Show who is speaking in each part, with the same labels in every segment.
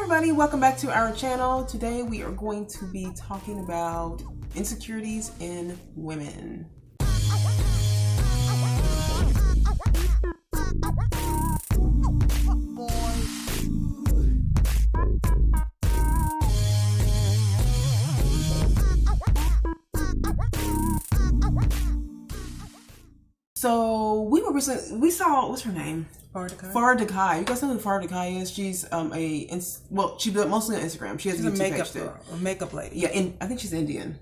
Speaker 1: everybody, welcome back to our channel. Today we are going to be talking about insecurities in women. So we saw, what's her name? Farah Dekai. You guys know who Farah Dekai is? She's she's mostly on Instagram. She has a
Speaker 2: makeup girl, a makeup lady.
Speaker 1: Yeah, and I think she's Indian.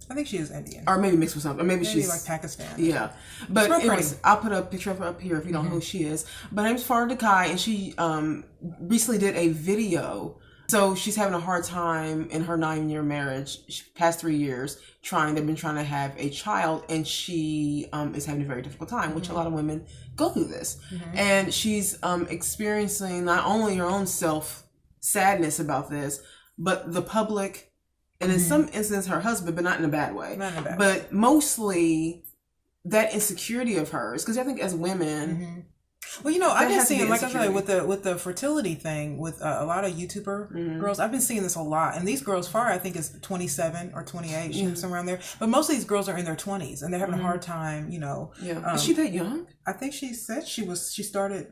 Speaker 2: I think she is Indian.
Speaker 1: Or maybe mixed with something. Or maybe she's
Speaker 2: like Pakistan.
Speaker 1: Yeah. But anyways, I'll put a picture of her up here if you don't know who she is. But her name's Farah Dekai, and she recently did a video. So she's having a hard time in her 9-year marriage, past 3 years, they've been trying to have a child, and she is having a very difficult time, which a lot of women go through this. And she's experiencing not only her own sadness about this, but the public, and in some instances her husband, but not in a bad way. But mostly that insecurity of hers, because I think as women...
Speaker 2: Well, you know, I've been seeing, like I said, with the fertility thing, with a lot of YouTuber girls, I've been seeing this a lot. And these girls, Farah, I think, is 27 or 28, she's somewhere around there. But most of these girls are in their 20s, and they're having a hard time, you know.
Speaker 1: Yeah. Is she that young?
Speaker 2: I think she said she started,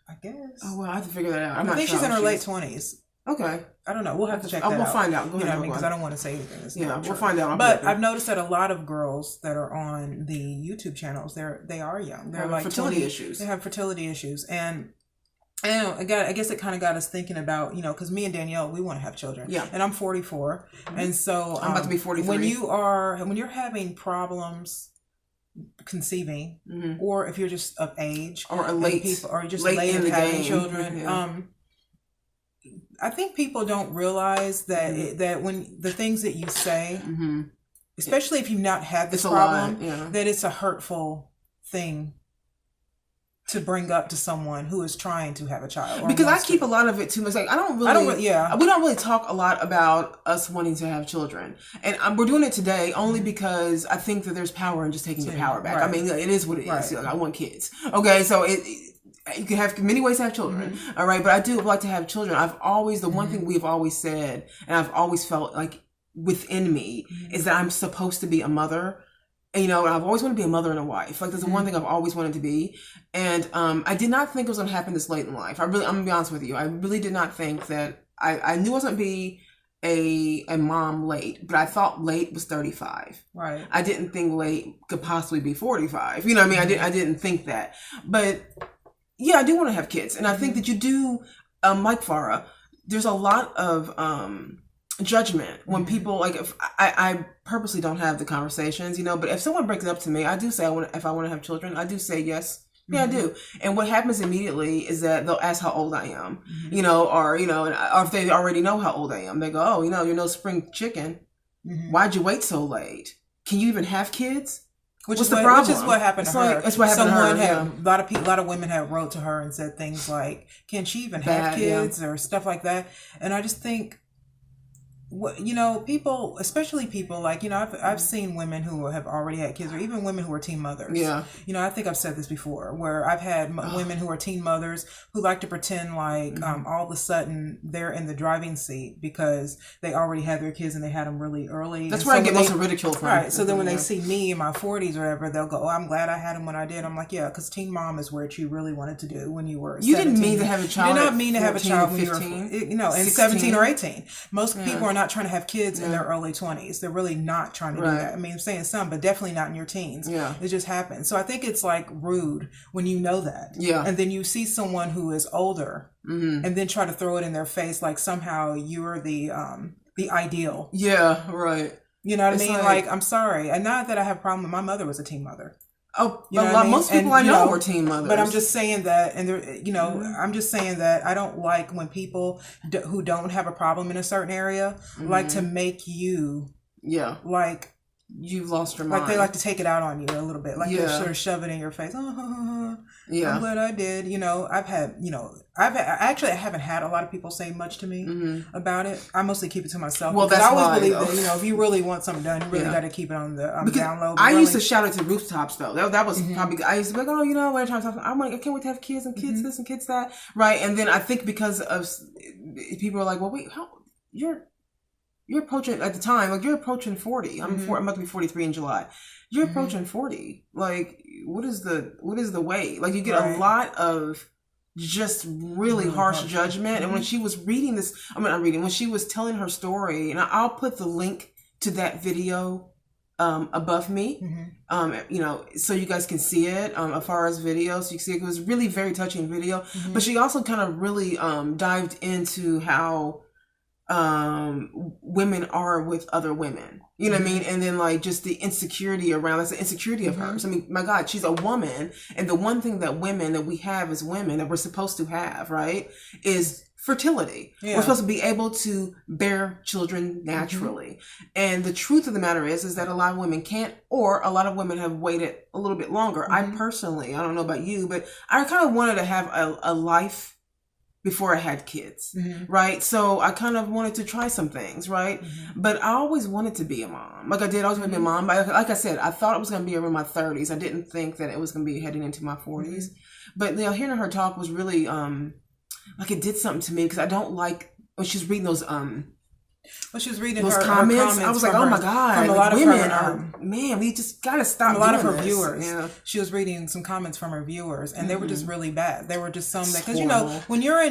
Speaker 2: I guess.
Speaker 1: Oh, well, I have to figure that out.
Speaker 2: I think she's in her late 20s.
Speaker 1: Okay.
Speaker 2: I don't know. We'll have to check that out.
Speaker 1: We'll find out. Go ahead.
Speaker 2: Because I don't want to say anything that's not true.
Speaker 1: We'll find out.
Speaker 2: But I've noticed that a lot of girls that are on the YouTube channels, they are young. They're like
Speaker 1: fertility issues.
Speaker 2: They have fertility issues, and I guess it kind of got us thinking about, you know, because me and Danielle, we want to have children. Yeah. And I'm 44, and so
Speaker 1: I'm about to be 43.
Speaker 2: When you're having problems conceiving, or if you're just of age,
Speaker 1: or late
Speaker 2: in having children, I think people don't realize that that when the things that you say, especially if you've not had this problem, that it's a hurtful thing to bring up to someone who is trying to have a child.
Speaker 1: Because I keep a lot of it too much. Like we don't really talk a lot about us wanting to have children, and we're doing it today only because I think that there's power in just taking your power back. Right. I mean, it is what it is. Like, I want kids. Okay, so you can have many ways to have children, all right? But I do like to have children. I've always, the one thing we've always said, and I've always felt like within me, is that I'm supposed to be a mother. And, you know, I've always wanted to be a mother and a wife. Like, that's the one thing I've always wanted to be. And I did not think it was going to happen this late in life. I'm going to be honest with you. I really did not think that, I knew I was going to be a mom late, but I thought late was 35. Right. I didn't think late could possibly be 45. You know what I mean? I didn't think that. But... yeah, I do want to have kids. And I think that you do, like Farah, there's a lot of judgment when people, like, if I purposely don't have the conversations, you know, but if someone brings it up to me, I do say, if I want to have children, I do say yes. Yeah, I do. And what happens immediately is that they'll ask how old I am, you know, or if they already know how old I am, they go, oh, you know, you're no spring chicken. Why'd you wait so late? Can you even have kids?
Speaker 2: Which is what happened to her. That's what happened to her. A lot of women have wrote to her and said things like, "Can she even have kids?" or stuff like that. And I just think, you know, people, especially people like, you know, I've seen women who have already had kids, or even women who are teen mothers. Yeah. You know, I think I've said this before, where I've had women who are teen mothers who like to pretend like all of a sudden they're in the driving seat because they already had their kids and they had them really early.
Speaker 1: That's where I get most of ridicule from.
Speaker 2: Right. So then when they see me in my 40s or whatever, they'll go, "Oh, I'm glad I had them when I did." I'm like, yeah, because teen mom is what you really wanted to do when you were 17.
Speaker 1: You didn't mean to have a child.
Speaker 2: You did not mean to have a child when you were 17 or 18. Most people are not trying to have kids in their early 20s. They're really not trying to do that. I mean, I'm saying some, but definitely not in your teens. Yeah. It just happens. So I think it's like rude when you know that. Yeah. And then you see someone who is older and then try to throw it in their face like somehow you're the ideal. Yeah, right. You know what I mean? Like, I'm sorry. And not that I have a problem. My mother was a teen mother.
Speaker 1: Oh, you know most people I know were teen mothers.
Speaker 2: But I'm just saying that, and I'm just saying that I don't like when people who don't have a problem in a certain area like to make you, like
Speaker 1: you've lost your mind.
Speaker 2: Like they like to take it out on you a little bit, like they sort of shove it in your face. I'm glad I did. You know, I haven't had a lot of people say much to me about it. I mostly keep it to myself. Well, I always believe that, you know, if you really want something done, you really got to keep it on the down low.
Speaker 1: I used to shout it to rooftops though. That was probably, I used to be like, oh, you know, when I'm trying to talk, I'm like, I can't wait to have kids and kids this and kids that, right? And then I think because of people are like, well, wait, how you're approaching at the time, like you're approaching 40. I'm about to be 43 in July. You're approaching 40. Like, what is the weight? Like, you get a lot of just really harsh judgment. And when she was reading this, when she was telling her story, and I'll put the link to that video above me, so you guys can see it as far as video. So you can see it was really very touching video. But she also kind of really dived into how women are with other women, you know what I mean? And then like just the insecurity around, that's the insecurity of hers. I mean, my God, she's a woman. And the one thing that we have as women that we're supposed to have, right, is fertility. We're supposed to be able to bear children naturally. And the truth of the matter is that a lot of women can't, or a lot of women have waited a little bit longer. I personally, I don't know about you, but I kind of wanted to have a life before I had kids, right? So I kind of wanted to try some things, right? But I always wanted to be a mom. Like I did, I always wanted to be a mom. But like I said, I thought it was going to be around my 30s. I didn't think that it was going to be heading into my 40s. But hearing her talk was really, like it did something to me, because I don't like when she's reading those,
Speaker 2: she was reading
Speaker 1: those comments. I was like, oh my God,
Speaker 2: from a lot of
Speaker 1: women
Speaker 2: her,
Speaker 1: man, we just got to stop.
Speaker 2: From a lot of her viewers. Yeah. She was reading some comments from her viewers, and they were just really bad. They were just some that, because when you're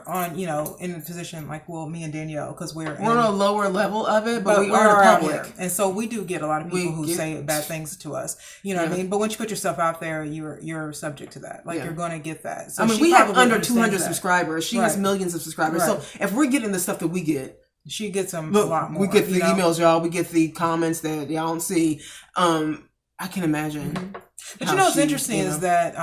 Speaker 2: on, in a position like, well, me and Danielle, because we're on a lower level of it, but we are public, and so we do get a lot of people who say bad things to us. You know what I mean? But once you put yourself out there, you're subject to that. Like you're going to get that. So
Speaker 1: we have under 200 subscribers. She has millions of subscribers. Right. So if we're getting the stuff that we get,
Speaker 2: she gets them a lot more.
Speaker 1: We get the emails, y'all. We get the comments that y'all don't see. I can imagine.
Speaker 2: But what's interesting is that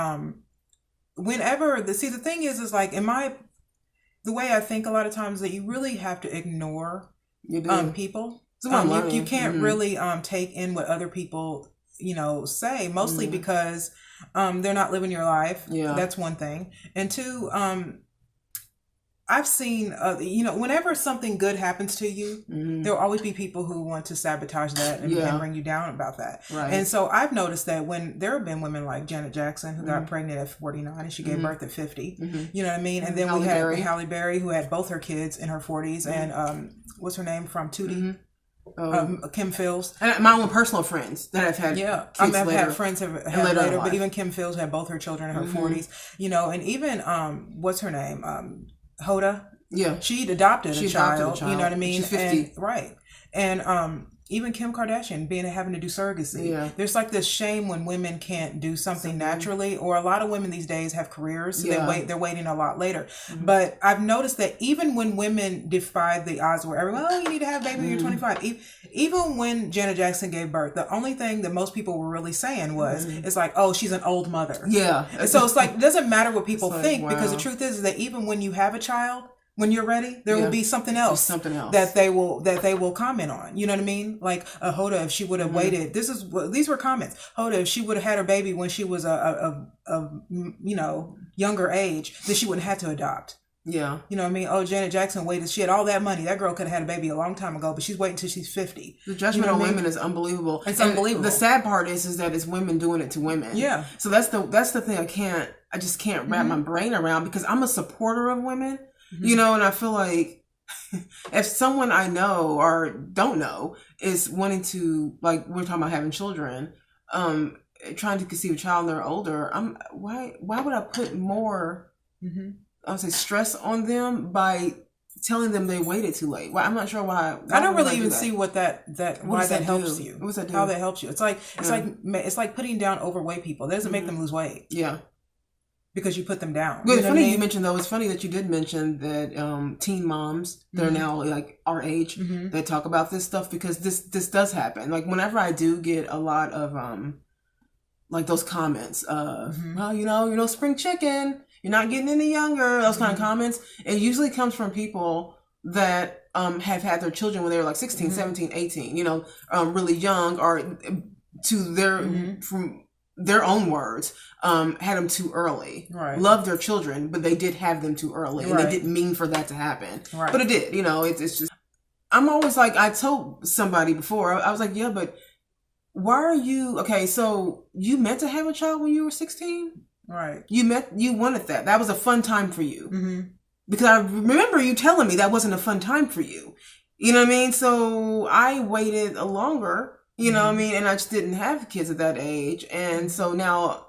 Speaker 2: whenever the thing is like the way I think a lot of times, that you really have to ignore people. You can't really take in what other people say, mostly because they're not living your life. Yeah, that's one thing. And two, I've seen, whenever something good happens to you, there will always be people who want to sabotage that and bring you down about that. Right. And so I've noticed that when there have been women like Janet Jackson, who got pregnant at 49 and she gave birth at 50, you know what I mean? And then we had Halle Berry, who had both her kids in her 40s, and what's her name from Tootie? Kim Fields.
Speaker 1: And my own personal friends that I've had.
Speaker 2: Yeah, I've had friends have later, but even Kim Fields had both her children in her 40s. And even what's her name? Hoda. Yeah. She'd adopted a child. You know what I mean?
Speaker 1: She's 50.
Speaker 2: And even Kim Kardashian having to do surrogacy. Yeah. There's like this shame when women can't do something naturally, or a lot of women these days have careers, so they're waiting a lot later. But I've noticed that even when women defy the odds, where everyone, you need to have a baby when you're 25. Even when Janet Jackson gave birth, the only thing that most people were really saying was, it's like, oh, she's an old mother. Yeah. And so it's like, it doesn't matter what people think, because the truth is that even when you have a child, when you're ready, there will be something else that they will comment on. You know what I mean? Like Hoda, if she would have waited, these were comments. Hoda, if she would have had her baby when she was a younger age, then she wouldn't have had to adopt. Yeah. You know what I mean? Oh, Janet Jackson waited. She had all that money. That girl could have had a baby a long time ago, but she's waiting until she's 50.
Speaker 1: The judgment on women is unbelievable. It's unbelievable. The sad part is that it's women doing it to women. Yeah. So that's the thing I just can't wrap my brain around, because I'm a supporter of women. And I feel like if someone I know or don't know is wanting to, like, we're talking about having children, trying to conceive a child and they're older, why would I put more, I would say, stress on them by telling them they waited too late? Well, I'm not sure why.
Speaker 2: I don't really even see what that helps you. What does that do? How that helps you? It's like putting down overweight people. That doesn't make them lose weight. Yeah. Because you put them down.
Speaker 1: Well, it's funny you mentioned, though. It's funny that you did mention that teen moms that are now like our age that talk about this stuff, because this does happen. Like whenever I do get a lot of like those comments of, well, spring chicken, you're not getting any younger. Those kind of comments. It usually comes from people that have had their children when they were like 16, 17, 18. Really young, or to from their own words, had them too early. Right. Loved their children, but they did have them too early. And they didn't mean for that to happen. Right. But it did. It's just, I'm always like, I told somebody before, I was like, yeah, but why are you, okay, so you meant to have a child when you were 16? Right. You wanted that. That was a fun time for you. because I remember you telling me that wasn't a fun time for you. You know what I mean? So I waited longer, you know what I mean? And I just didn't have kids at that age. And so now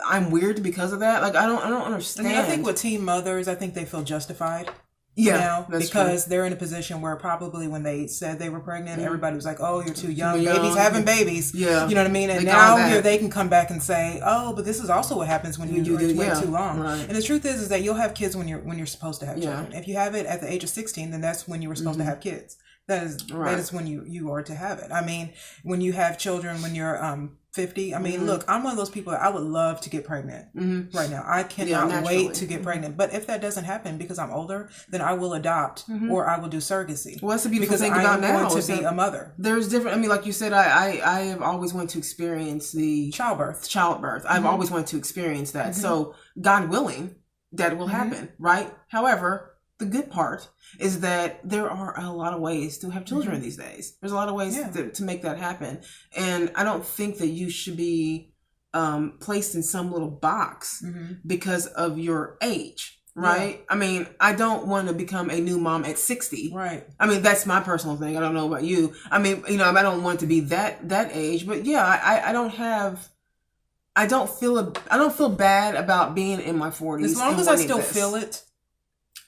Speaker 1: I'm weird because of that. Like, I don't understand.
Speaker 2: I mean, I think with teen mothers, I think they feel justified.
Speaker 1: Yeah,
Speaker 2: now, because they're in a position where probably when they said they were pregnant, everybody was like, "Oh, you're too young. Babies having babies."
Speaker 1: Yeah,
Speaker 2: you know what I mean. And now they can come back and say, "Oh, but this is also what happens when you wait too long." Right. And the truth is that you'll have kids when you're supposed to have children. If you have it at the age of 16, then that's when you were supposed to have kids. That is when you are to have it. I mean, when you have children when you're 50. I mean, look, I'm one of those people that I would love to get pregnant right now. I cannot wait to get pregnant. But if that doesn't happen because I'm older, then I will adopt or I will do surgicity.
Speaker 1: Well, that's the beautiful thing about now.
Speaker 2: Because I am going to be a mother.
Speaker 1: There's different. I mean, like you said, I have always wanted to experience the
Speaker 2: childbirth.
Speaker 1: I've always wanted to experience that. So, God willing, that will happen, right? However, the good part is that there are a lot of ways to have children these days. There's a lot of ways to make that happen. And I don't think that you should be placed in some little box because of your age, right? Yeah. I mean, I don't want to become a new mom at 60. Right. I mean, that's my personal thing. I don't know about you. I mean, you know, I don't want to be that age, but yeah, I don't feel bad about being in my 40s.
Speaker 2: As long as I still feel it,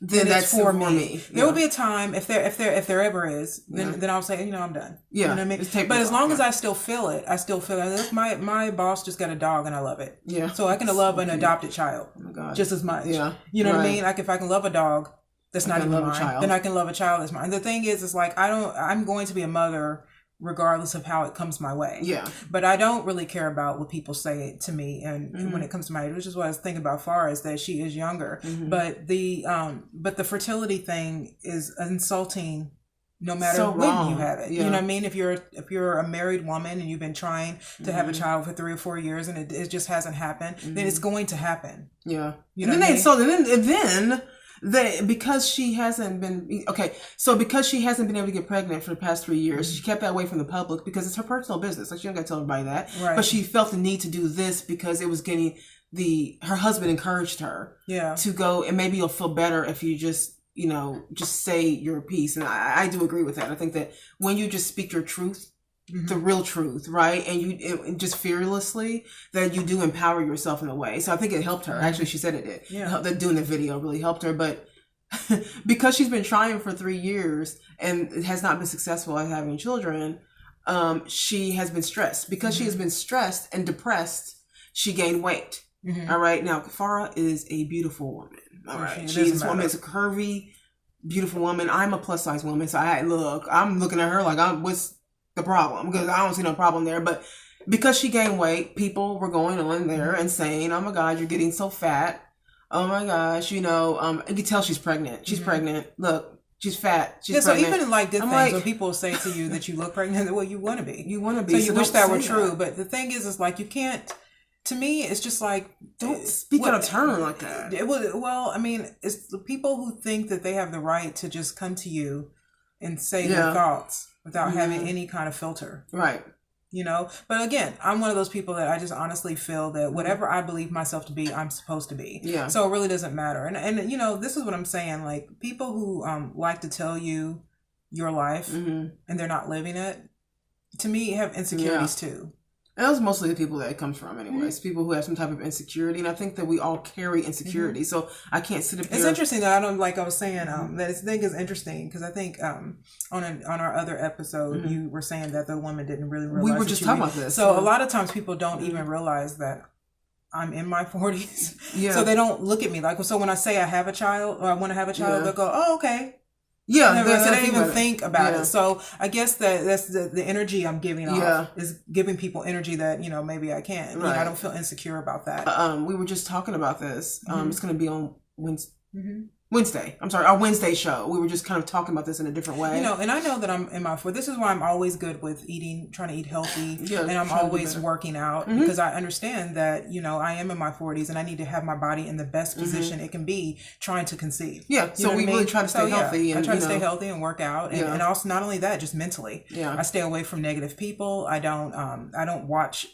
Speaker 2: then that's for me. There will be a time if there ever is, then I'll say, you know, I'm done. Yeah. You know what I mean? But as long as I still feel it, Look, my boss just got a dog and I love it. Yeah. So I can love an adopted child just as much. Yeah. You know what I mean? Like if I can love a dog that's not even mine, then I can love a child that's mine. And the thing is like I'm going to be a mother regardless of how it comes my way. Yeah. But I don't really care about what people say to me and when it comes to my age, which is what I was thinking about far is that she is younger. But the fertility thing is insulting no matter when you have it. Yeah. You know what I mean? If you're a married woman and you've been trying to have a child for 3 or 4 years and it just hasn't happened, then it's going to happen. Yeah. You know
Speaker 1: because she hasn't been able to get pregnant for the past 3 years, she kept that away from the public because it's her personal business. Like she don't got to tell everybody that. Right. But she felt the need to do this because it was getting her husband encouraged her to go, and maybe you'll feel better if you just say your piece. And I do agree with that. I think that when you just speak your truth, the real truth, right? And you just fearlessly, that you do empower yourself in a way. So I think it helped her. Actually, she said it did. Yeah. That doing the video really helped her. But because she's been trying for 3 years and has not been successful at having children, she has been stressed. Because she has been stressed and depressed, she gained weight. All right. Now, Farah is a beautiful woman. All right. This woman is a curvy, beautiful woman. I'm a plus size woman. So I'm looking at her like, what's the problem? Because I don't see no problem there. But because she gained weight, people were going on there and saying, "Oh my God, you're getting so fat. Oh my gosh, you can tell she's pregnant. She's pregnant. Look, she's fat. She's pregnant."
Speaker 2: So even like good things, when people say to you that you look pregnant, well, you want to be. You want to be. So you wish that were true. But the thing is like you can't. To me, it's just like
Speaker 1: don't speak out of turn like that.
Speaker 2: Well, I mean, it's the people who think that they have the right to just come to you and say their thoughts without having any kind of filter. Right. But again, I'm one of those people that I just honestly feel that whatever I believe myself to be, I'm supposed to be. Yeah. So it really doesn't matter. And this is what I'm saying. Like people who like to tell you your life and they're not living it, to me, have insecurities too.
Speaker 1: And those are mostly the people that it comes from anyways. People who have some type of insecurity. And I think that we all carry insecurity. So I can't sit up here.
Speaker 2: It's interesting that I was saying, that I think is interesting because I think on our other episode, you were saying that the woman didn't really realize.
Speaker 1: We were just talking about this.
Speaker 2: So a lot of times people don't even realize that I'm in my 40s. Yeah. So they don't look at me like, so when I say I have a child or I want to have a child, they'll go, "Oh, okay." Yeah, they don't even think about it. So I guess that's the energy I'm giving off is giving people energy that maybe I can't. Right. I don't feel insecure about that.
Speaker 1: We were just talking about this. It's going to be on Wednesday. I'm sorry, our Wednesday show. We were just kind of talking about this in a different way.
Speaker 2: And I know that I'm in my 40s. This is why I'm always good with trying to eat healthy, and I'm always working out because I understand that I am in my 40s and I need to have my body in the best position it can be trying to conceive. Yeah, so we really try to stay healthy. And, I try to stay healthy and work out, and also not only that, just mentally. Yeah, I stay away from negative people. I don't watch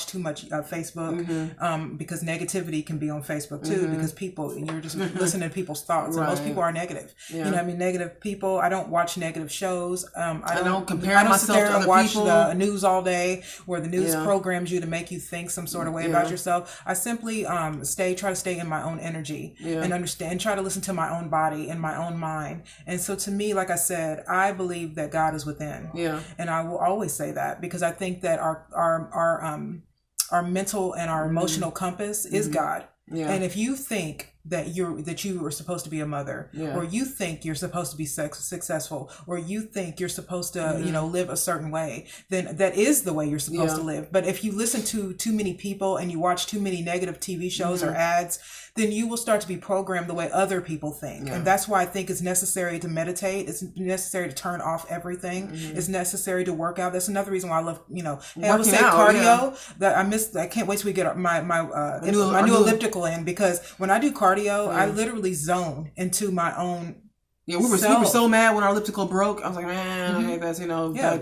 Speaker 2: too much Facebook because negativity can be on Facebook too because you're just listening to people's thoughts. thoughts, and most people are negative. You know what I mean? Negative people. I don't watch negative shows. I don't
Speaker 1: compare myself
Speaker 2: sit there
Speaker 1: to
Speaker 2: and
Speaker 1: other
Speaker 2: watch
Speaker 1: people.
Speaker 2: the news all day, where the news programs you to make you think some sort of way about yourself. I simply try to stay in my own energy and understand, try to listen to my own body and my own mind. And so to me, like I said, I believe that God is within. Yeah. And I will always say that, because I think that our mental and our emotional compass is God. Yeah. And if you think that you are supposed to be a mother, or you think you're supposed to be successful, or you think you're supposed to, live a certain way, then that is the way you're supposed to live. But if you listen to too many people and you watch too many negative TV shows or ads, then you will start to be programmed the way other people think. And that's why I think it's necessary to meditate. It's necessary to turn off everything. It's necessary to work out. That's another reason why I love, I would say cardio. That I can't wait till we get my new elliptical in, because when I do cardio, I literally zone into my own.
Speaker 1: Yeah, we were so mad when our elliptical broke. I was like, man, I hate that,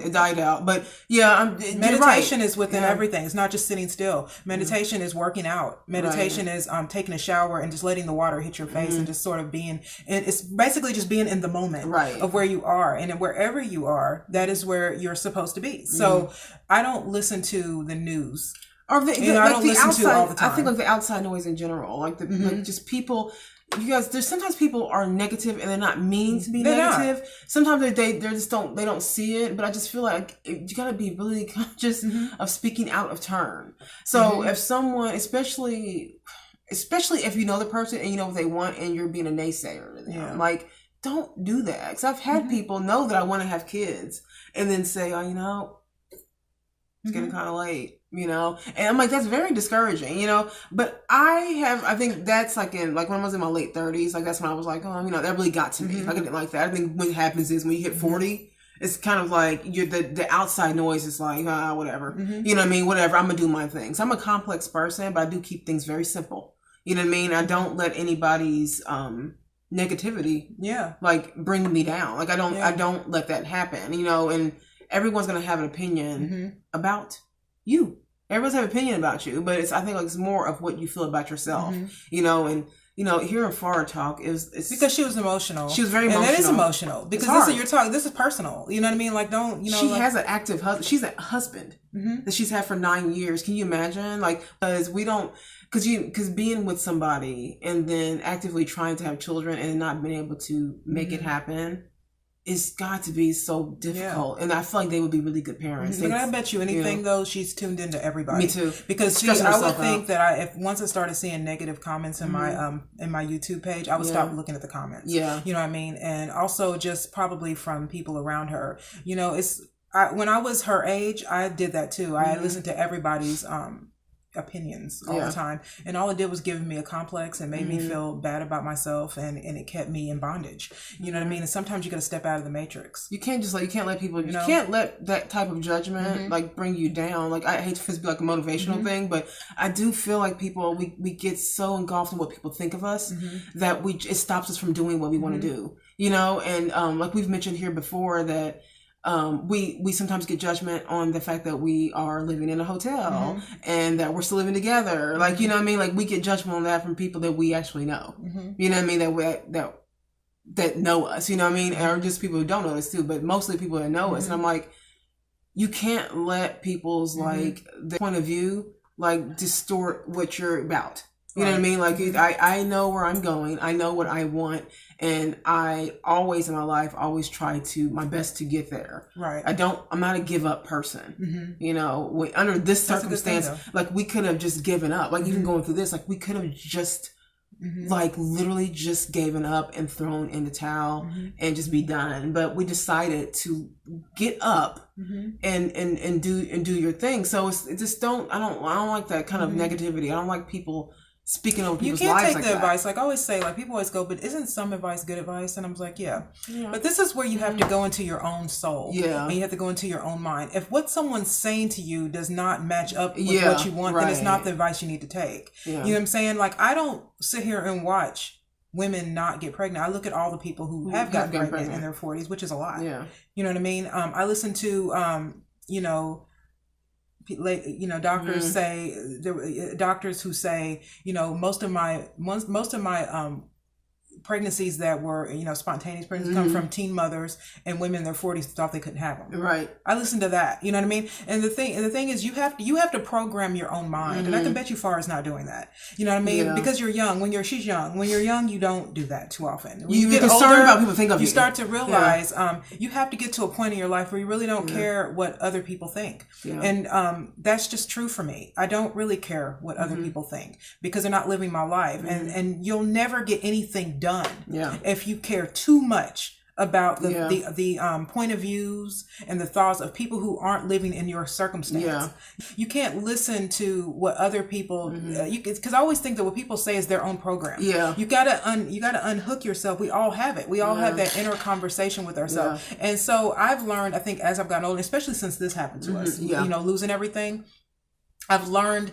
Speaker 1: it died out. But
Speaker 2: meditation is within everything. It's not just sitting still. Meditation is working out. Meditation is taking a shower and just letting the water hit your face and just sort of being, and it's basically just being in the moment of where you are. And wherever you are, that is where you're supposed to be. So I don't listen to the news.
Speaker 1: Or I don't listen to all the time. I think the outside noise in general, like just people. You guys, there's sometimes people are negative and they're not mean to be negative. Sometimes they just don't see it. But I just feel like you gotta be really conscious of speaking out of turn. So if someone, especially if you know the person and you know what they want and you're being a naysayer to them, like, don't do that. Because I've had people know that I want to have kids and then say, it's getting kind of late. And I'm like, that's very discouraging, but I think that's when I was in my late 30s, that's when I was like, that really got to me. I didn't like that. I think what happens is when you hit 40, it's kind of like the outside noise is like, whatever, you know what I mean? Whatever, I'm gonna do my thing. So I'm a complex person, but I do keep things very simple. You know what I mean? I don't let anybody's, negativity, bring me down. I don't let that happen, and everyone's gonna have an opinion about you. Everyone's have an opinion about you, but I think it's more of what you feel about yourself, and hearing Farah talk it's
Speaker 2: because she was emotional.
Speaker 1: She was very emotional.
Speaker 2: And that is emotional, because this is personal. You know what I mean? Like,
Speaker 1: she has an active husband. She's a husband that she's had for 9 years. Can you imagine? Because being with somebody and then actively trying to have children and not being able to make it happen, it's got to be so difficult, and I feel like they would be really good parents.
Speaker 2: But I bet you anything, though, she's tuned into everybody.
Speaker 1: Me too.
Speaker 2: Because I would think that if once I started seeing negative comments in my YouTube page, I would stop looking at the comments. Yeah, you know what I mean, and also just probably from people around her. When I was her age, I did that too. I listened to everybody's opinions all the time, and all it did was give me a complex and made me feel bad about myself, and it kept me in bondage. You know what I mean? And sometimes you got to step out of the matrix.
Speaker 1: You can't just you can't let people, you can't let that type of judgment bring you down. I hate for it to be a motivational thing, but I do feel like people, we get so engulfed in what people think of us that it stops us from doing what we want to do. And like we've mentioned here before that we sometimes get judgment on the fact that we are living in a hotel and that we're still living together. You know what I mean? We get judgment on that from people that we actually know. You know what I mean? That know us, you know what I mean? Or just people who don't know us too, but mostly people that know us. And I'm like, you can't let people's their point of view distort what you're about. You know what I mean? I know where I'm going. I know what I want. And I always in my life, try my best to get there. Right. I'm not a give up person. Under this circumstance, we could have just given up. Even going through this, we could have just literally just given up and thrown in the towel and just be done. But we decided to get up and do your thing. So it's just I don't like that kind of negativity. I don't like people speaking over people's lives.
Speaker 2: You can't take the advice. I always say, people always go, but isn't some advice good advice? And I'm like, yeah. But this is where you have to go into your own soul. Yeah. And you have to go into your own mind. If what someone's saying to you does not match up with what you want, then it's not the advice you need to take. Yeah. You know what I'm saying? I don't sit here and watch women not get pregnant. I look at all the people who have gotten pregnant in their 40s, which is a lot. Yeah. You know what I mean? I listen to, doctors say, doctors who say, most of my pregnancies that were, spontaneous pregnancies come from teen mothers and women in their 40s thought they couldn't have them.
Speaker 1: Right.
Speaker 2: I listened to that. You know what I mean? And the thing is, you have to program your own mind, and I can bet you Farah's not doing that. You know what I mean? Yeah. Because you're young. She's young. When you're young, you don't do that too often. When you get older, about people think of you start to realize you have to get to a point in your life where you really don't care what other people think, and that's just true for me. I don't really care what other people think because they're not living my life, and you'll never get anything done if you care too much about the point of views and the thoughts of people who aren't living in your circumstance. Yeah. You can't listen to what other people because I always think that what people say is their own program. Yeah. You gotta unhook yourself. We all have it. We all have that inner conversation with ourselves. Yeah. And so I've learned, I think, as I've gotten older, especially since this happened to us, losing everything. I've learned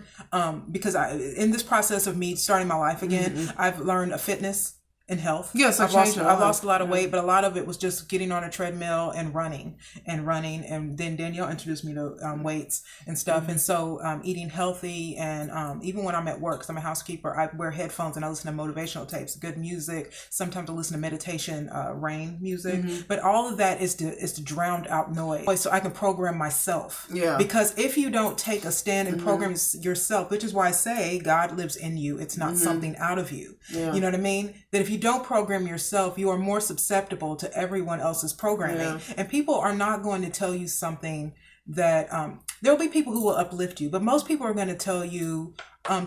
Speaker 2: because in this process of me starting my life again, I've learned a fitness and health. Yes, I've lost a lot of weight, but a lot of it was just getting on a treadmill and running. And then Danielle introduced me to weights and stuff. And so eating healthy, and even when I'm at work, because I'm a housekeeper, I wear headphones and I listen to motivational tapes, good music. Sometimes I listen to meditation, rain music. But all of that is to drown out noise, so I can program myself. Yeah. Because if you don't take a stand and program yourself, which is why I say God lives in you, it's not something out of you. Yeah. You know what I mean? That if you don't program yourself, you are more susceptible to everyone else's programming. Yeah. And people are not going to tell you something that there will be people who will uplift you, but most people are going to tell you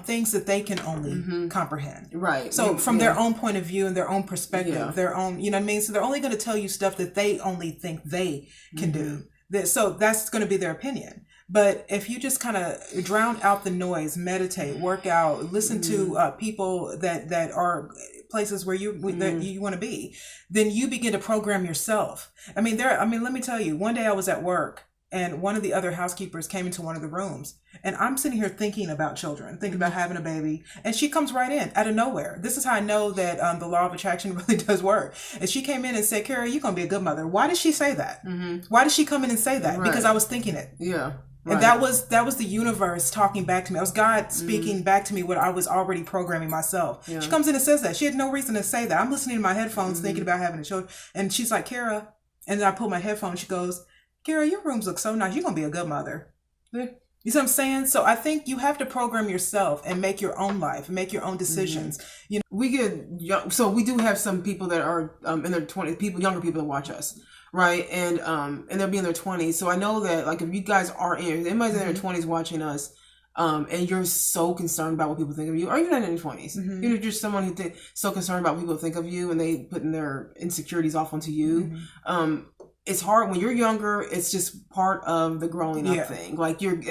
Speaker 2: things that they can only comprehend. Right. So from their own point of view and their own perspective, their own, you know what I mean? So they're only going to tell you stuff that they only think they can do. So that's going to be their opinion. But if you just kind of drown out the noise, meditate, work out, listen to people that are places where that you want to be, then you begin to program yourself. I mean, let me tell you, one day I was at work and one of the other housekeepers came into one of the rooms, and I'm sitting here thinking about children, thinking about having a baby, and she comes right in out of nowhere. This is how I know that the law of attraction really does work. And she came in and said, "Carrie, you're going to be a good mother." Why did she say that? Why did she come in and say that? Right. Because I was thinking it. Yeah. Right. And that was the universe talking back to me. It was God speaking back to me what I was already programming myself. Yeah. She comes in and says that. She had no reason to say that. I'm listening to my headphones thinking about having a child. And she's like, "Kara," and then I pull my headphones. She goes, "Kara, your rooms look so nice. You're going to be a good mother." Yeah. You see what I'm saying? So I think you have to program yourself and make your own life, and make your own decisions. You know,
Speaker 1: we get young, so we do have some people that are in their 20s, younger people that watch us. Right. And they'll be in their 20s. So I know that, like, if you guys are anybody's in their 20s watching us, and you're so concerned about what people think of you, or you're not in your 20s, you're just someone who's so concerned about what people think of you, and they putting their insecurities off onto you. It's hard when you're younger. It's just part of the growing up thing. Like when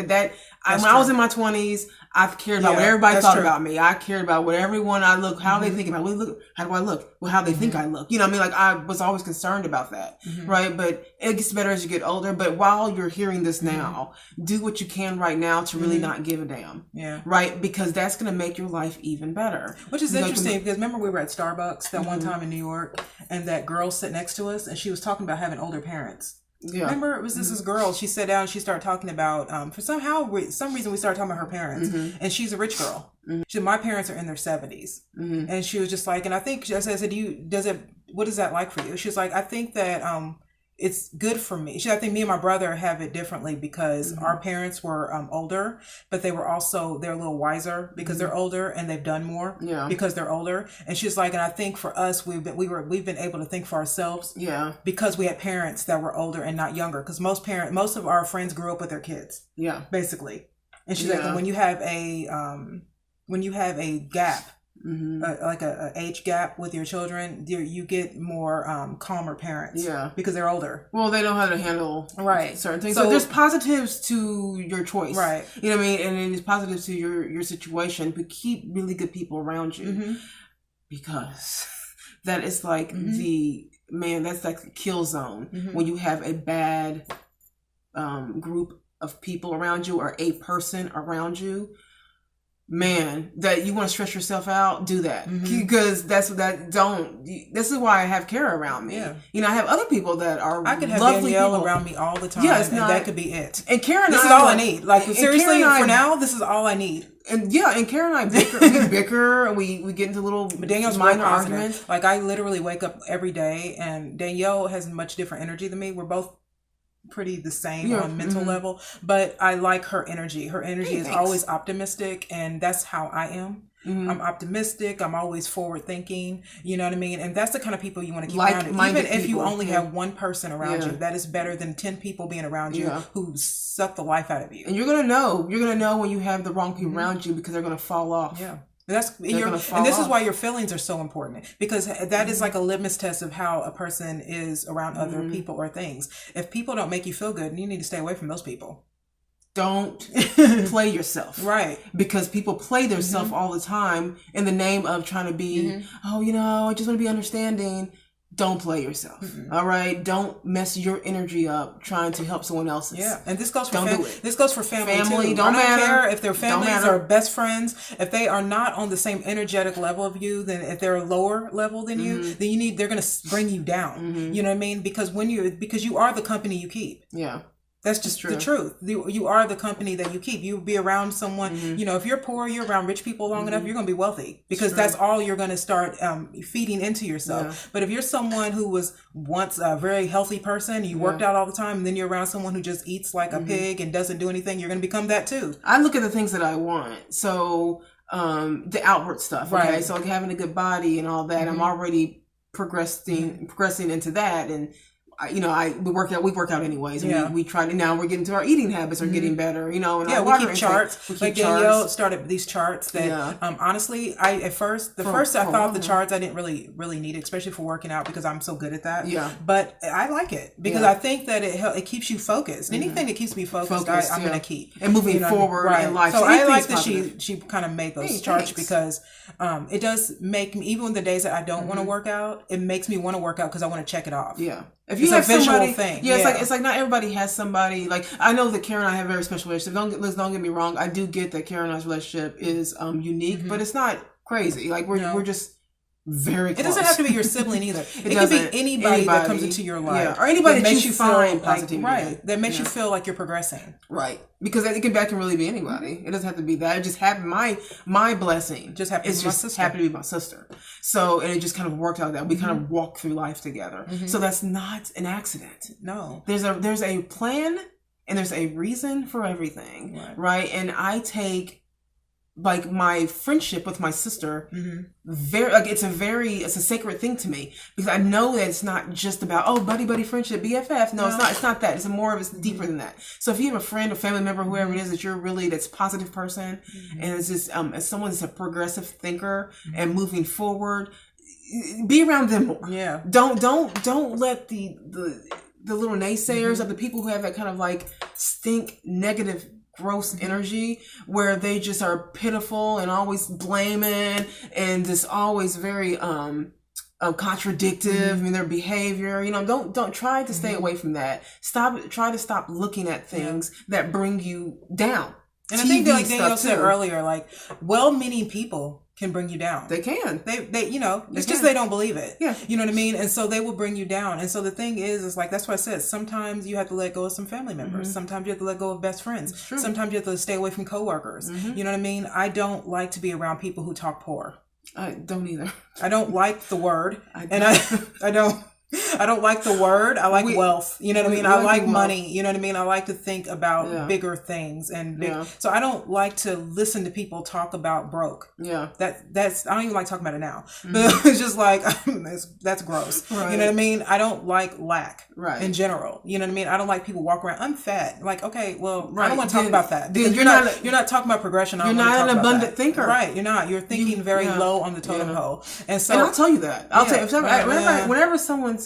Speaker 1: I was in my 20s, I cared about what everybody thought about me. I cared about what everyone I look, how they think about me. How do I look? Well, how they think I look. You know what I mean? Like, I was always concerned about that. Right. But it gets better as you get older. But while you're hearing this now, do what you can right now to really not give a damn. Yeah. Right. Because that's going to make your life even better.
Speaker 2: Which is interesting because remember we were at Starbucks that one time in New York, and that girl sat next to us and she was talking about having older parents. Yeah. Remember, it was this girl. She sat down and she started talking about, for some reason we started talking about her parents, and she's a rich girl. She said, "My parents are in their 70s. And she was just like, and I think, I said, what is that like for you? She was like, "I think that, it's good for me." I think me and my brother have it differently because our parents were older, but they're a little wiser because they're older, and they've done more because they're older. And she's like, and I think for us, we've been able to think for ourselves because we had parents that were older and not younger. Because most of our friends grew up with their kids, basically. And she's like, and when you have a gap. Like a age gap with your children, you get more calmer parents because they're older.
Speaker 1: Well, they know how to handle certain things. So there's positives to your choice, right? You know what I mean? And there's positives to your situation, but keep really good people around you because that is like that's like the kill zone when you have a bad group of people around you or a person around you. man, that you want to stress yourself out, do that. Because this is why I have Kara around me. Yeah. You know, I have other people that are
Speaker 2: I could have
Speaker 1: lovely
Speaker 2: Danielle
Speaker 1: people
Speaker 2: around me all the time, and that could be it.
Speaker 1: And Karen,
Speaker 2: this is all I need. Like, seriously, for now, this is all I need.
Speaker 1: And Karen and I bicker, and we get into little minor arguments.
Speaker 2: Like, I literally wake up every day, and Danielle has much different energy than me. We're both pretty the same on mental level, but I like her energy. Her energy is always optimistic, and that's how I am. I'm optimistic. I'm always forward thinking. You know what I mean? And that's the kind of people you want to keep around you. Even if you only have one person around you, that is better than 10 people being around you who suck the life out of you.
Speaker 1: And you're gonna know when you have the wrong people around you, because they're gonna fall off.
Speaker 2: Yeah. And this is why your feelings are so important, because that is like a litmus test of how a person is around other people or things. If people don't make you feel good, you need to stay away from those people.
Speaker 1: Don't play yourself.
Speaker 2: Right.
Speaker 1: Because people play themselves all the time in the name of trying to be, I just want to be understanding. Don't play yourself. All right. Don't mess your energy up trying to help someone else's.
Speaker 2: Yeah. And this goes for
Speaker 1: This
Speaker 2: goes for family too.
Speaker 1: Don't matter.
Speaker 2: Care if their families are best friends. If they are not on the same energetic level of you, then if they're lower level than you, then they're going to bring you down. You know what I mean? Because because you are the company you keep.
Speaker 1: Yeah.
Speaker 2: That's just the truth. You are the company that you keep. You be around someone, if you're poor, you're around rich people long enough, you're going to be wealthy, because that's all you're going to start feeding into yourself. Yeah. But if you're someone who was once a very healthy person, you worked out all the time, and then you're around someone who just eats like a pig and doesn't do anything, you're going to become that too.
Speaker 1: I look at the things that I want. So the outward stuff. Okay. Right. So like having a good body and all that, I'm already progressing into that. And we work out anyways. And we try to, now we're getting to our eating habits are getting better, and
Speaker 2: we keep charts. Like Danielle started these charts that, honestly, I thought the charts, I didn't really need it, especially for working out, because I'm so good at that. Yeah. But I like it because I think that it keeps you focused. Anything that keeps me focused, I'm going to keep.
Speaker 1: And moving forward in life.
Speaker 2: So I like that she kind of made those charts because it does make me, even on the days that I don't want to work out, it makes me want to work out because I want to check it off.
Speaker 1: Yeah. If you have somebody, it's like not everybody has somebody. Like, I know that Karen and I have a very special relationship. Don't get me wrong. I do get that Karen and I's relationship is unique, but it's not crazy. Like we're just very close.
Speaker 2: It doesn't have to be your sibling either. It could be anybody that comes into your life,
Speaker 1: or anybody that makes you find positivity.
Speaker 2: Right, that makes you feel like you're progressing.
Speaker 1: Right, because that can really be anybody. It doesn't have to be that. It just happened. My blessing
Speaker 2: just happened. It's just
Speaker 1: happened to be my sister. So, and it just kind of worked out that we kind of walked through life together. So that's not an accident.
Speaker 2: No, there's
Speaker 1: a plan and there's a reason for everything. Right? And I take, like, my friendship with my sister, it's a sacred thing to me, because I know that it's not just about, buddy friendship, BFF. No, it's not that. It's it's deeper than that. So if you have a friend, a family member, whoever it is that you're that's a positive person, and it's just as someone that's a progressive thinker and moving forward, be around them more. Yeah. Don't let the little naysayers of the people who have that kind of like stink negative gross energy, where they just are pitiful and always blaming and just always very contradictive in their behavior. Don't try to stay away from that. Try to stop looking at things that bring you down.
Speaker 2: And I think that, like Danielle said earlier, like, well-meaning people can bring you down. They can. They it's just they don't believe it. Yeah. You know what I mean? And so they will bring you down. And so the thing is like, that's what I said. Sometimes you have to let go of some family members. Sometimes you have to let go of best friends. Sometimes you have to stay away from coworkers. You know what I mean? I don't like to be around people who talk poor.
Speaker 1: I don't either.
Speaker 2: I don't like the word. I don't like the word. I like wealth. You know what I mean? I like money. You know what I mean? I like to think about bigger things so I don't like to listen to people talk about broke. Yeah. That's I don't even like talking about it now. It's just like that's gross. Right. You know what I mean? I don't like lack in general. You know what I mean? I don't like people walk around, I'm fat. Like, okay, well, I don't want to talk about that, because you're not talking about progression.
Speaker 1: You're not an abundant thinker.
Speaker 2: Right. You're not. You're thinking very low on the totem pole. And
Speaker 1: I'll tell you that. I'll tell you, whenever someone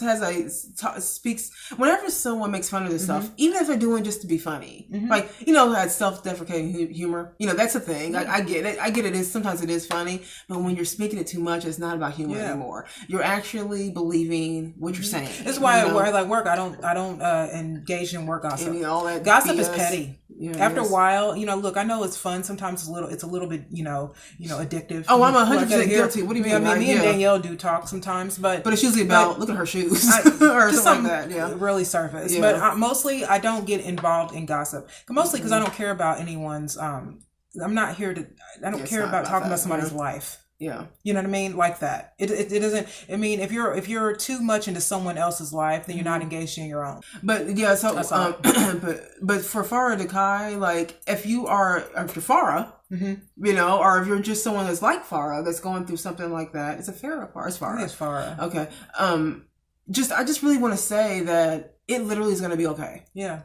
Speaker 1: whenever someone makes fun of this stuff, even if they're doing just to be funny, like, that self-deprecating humor, that's a thing. I get it. Sometimes it is funny, but when you're speaking it too much, it's not about humor anymore. You're actually believing what you're saying.
Speaker 2: That's why where I like work, I don't engage in work gossip.
Speaker 1: All that
Speaker 2: gossip
Speaker 1: BS.
Speaker 2: Is petty. After a while, look, I know it's fun. Sometimes it's a little bit, addictive.
Speaker 1: Oh, I'm 100% guilty. What do you mean?
Speaker 2: I mean, me and Danielle do talk sometimes, but
Speaker 1: it's usually about look at her shoes or
Speaker 2: just
Speaker 1: something like that. Yeah,
Speaker 2: really surface. Yeah. But mostly, I don't get involved in gossip. Mostly because I don't care about anyone's. I'm not here to. I don't care about talking about somebody's life.
Speaker 1: Yeah.
Speaker 2: You know what I mean? Like that. It doesn't, I mean, if you're too much into someone else's life, then you're not engaged in your own.
Speaker 1: But yeah, so, but for Farah Dekai, like if you're Farah, or if you're just someone that's like Farah, that's going through something like that, it's a Farah. It's Farah.
Speaker 2: It's Farah.
Speaker 1: Okay. I just really want to say that it literally is going to be okay.
Speaker 2: Yeah.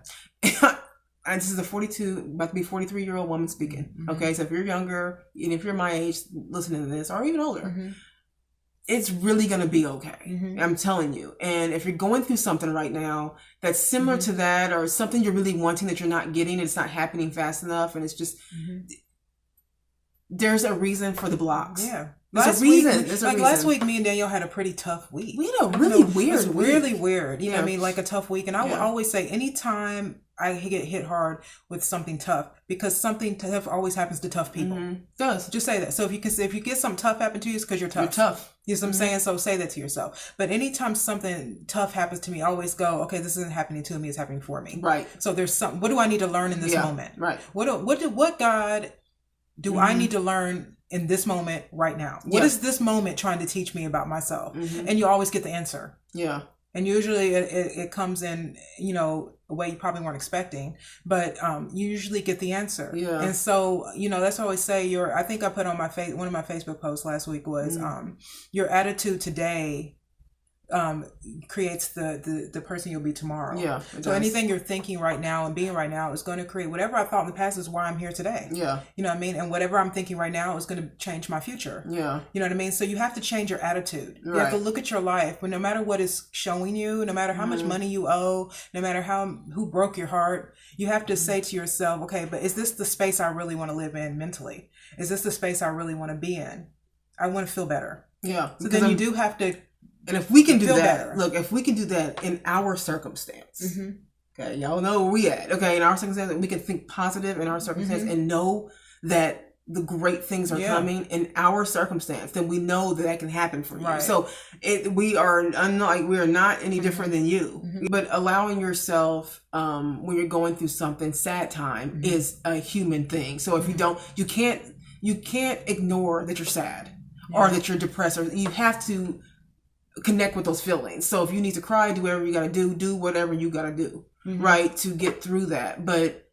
Speaker 1: And this is about to be 43-year-old woman speaking. Okay, so if you're younger, and if you're my age, listening to this, or even older, it's really going to be okay. I'm telling you. And if you're going through something right now that's similar to that, or something you're really wanting that you're not getting, and it's not happening fast enough, and it's just, there's a reason for the blocks.
Speaker 2: Yeah.
Speaker 1: There's a reason.
Speaker 2: Last week, me and Danielle had a pretty tough week.
Speaker 1: We had a really weird
Speaker 2: week. It was really weird. You know what I mean? Like a tough week. And I would always say, anytime I get hit hard with something tough, because something tough always happens to tough people.
Speaker 1: It does.
Speaker 2: Just say that. So if you get something tough happen to you, it's because you're tough.
Speaker 1: You're tough.
Speaker 2: You know what I'm saying? So say that to yourself. But anytime something tough happens to me, I always go, okay, this isn't happening to me, it's happening for me.
Speaker 1: Right.
Speaker 2: So there's something. What do I need to learn in this moment?
Speaker 1: Right.
Speaker 2: What God do I need to learn in this moment right now? What is this moment trying to teach me about myself? And you always get the answer.
Speaker 1: Yeah.
Speaker 2: And usually it comes in, a way you probably weren't expecting, but you usually get the answer.
Speaker 1: Yeah.
Speaker 2: And so, that's what I always say. I think I put on one of my Facebook posts last week was your attitude today creates the person you'll be tomorrow.
Speaker 1: Yeah.
Speaker 2: So anything you're thinking right now and being right now is going to create whatever I thought in the past is why I'm here today.
Speaker 1: Yeah.
Speaker 2: You know what I mean? And whatever I'm thinking right now is going to change my future.
Speaker 1: Yeah.
Speaker 2: You know what I mean? So you have to change your attitude.
Speaker 1: Right.
Speaker 2: You have to look at your life, but no matter what is showing you, no matter how much money you owe, no matter who broke your heart, you have to say to yourself, okay, but is this the space I really want to live in mentally? Is this the space I really want to be in? I want to feel better.
Speaker 1: Yeah.
Speaker 2: So then you do have to.
Speaker 1: And if we can do that,
Speaker 2: better.
Speaker 1: Look, if we can do that in our circumstance, okay, y'all know where we at. Okay, in our circumstance, we can think positive in our circumstance and know that the great things are coming in our circumstance, then we know that can happen for you.
Speaker 2: Right.
Speaker 1: So we are not any different than you. But allowing yourself, when you're going through something, sad time is a human thing. So if you can't ignore that you're sad or that you're depressed, or you have to connect with those feelings. So if you need to cry, do whatever you got to do whatever you got to do, right, to get through that. But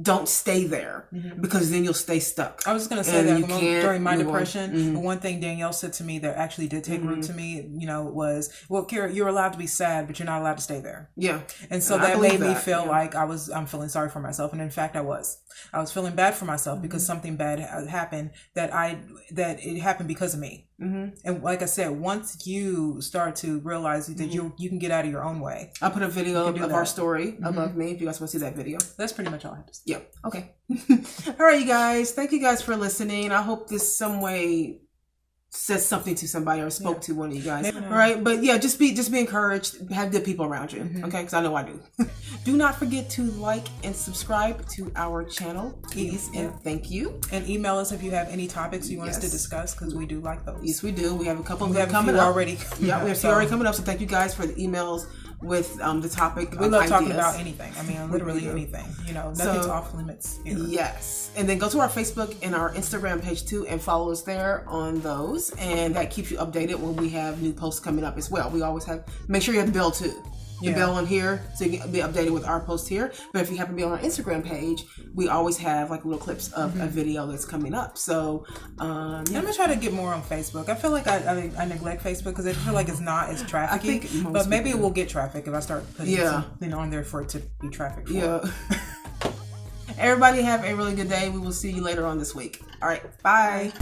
Speaker 1: don't stay there because then you'll stay stuck.
Speaker 2: I was going to say that during my depression, the one thing Danielle said to me that actually did take root to me, was, well, Kara, you're allowed to be sad, but you're not allowed to stay there.
Speaker 1: Yeah.
Speaker 2: And so that made me feel like I'm feeling sorry for myself. And in fact, I was feeling bad for myself because something bad happened that it happened because of me. And like I said, once you start to realize that you can get out of your own way.
Speaker 1: I'll put a video of our story above me if you guys want to see that video.
Speaker 2: That's pretty much all I have to say.
Speaker 1: Yeah. Okay. All right, you guys. Thank you guys for listening. I hope this some way says something to somebody or spoke to one of you guys. All right. But yeah, just be encouraged. Have good people around you. Okay. Because I know I do. Do not forget to like and subscribe to our channel, please. And thank you.
Speaker 2: And email us if you have any topics you want us to discuss, because we do like those.
Speaker 1: Yes, we do. We have a couple coming up
Speaker 2: already.
Speaker 1: Yeah, we have a few already coming up. So thank you guys for the emails with the topic.
Speaker 2: We love talking about anything. I mean, literally anything. Nothing's off limits here.
Speaker 1: Yes. And then go to our Facebook and our Instagram page too and follow us there on those. And that keeps you updated when we have new posts coming up as well. We always make sure you have the bell too. The bell on here so you can be updated with our posts here. But if you happen to be on our Instagram page, we always have like little clips of a video that's coming up. So I'm
Speaker 2: gonna try to get more on Facebook. I feel like I neglect Facebook because I feel like it's not as trafficking. But maybe it will get traffic if I start putting something on there for it to be traffic for.
Speaker 1: Yeah. Everybody have a really good day. We will see you later on this week. All right. Bye.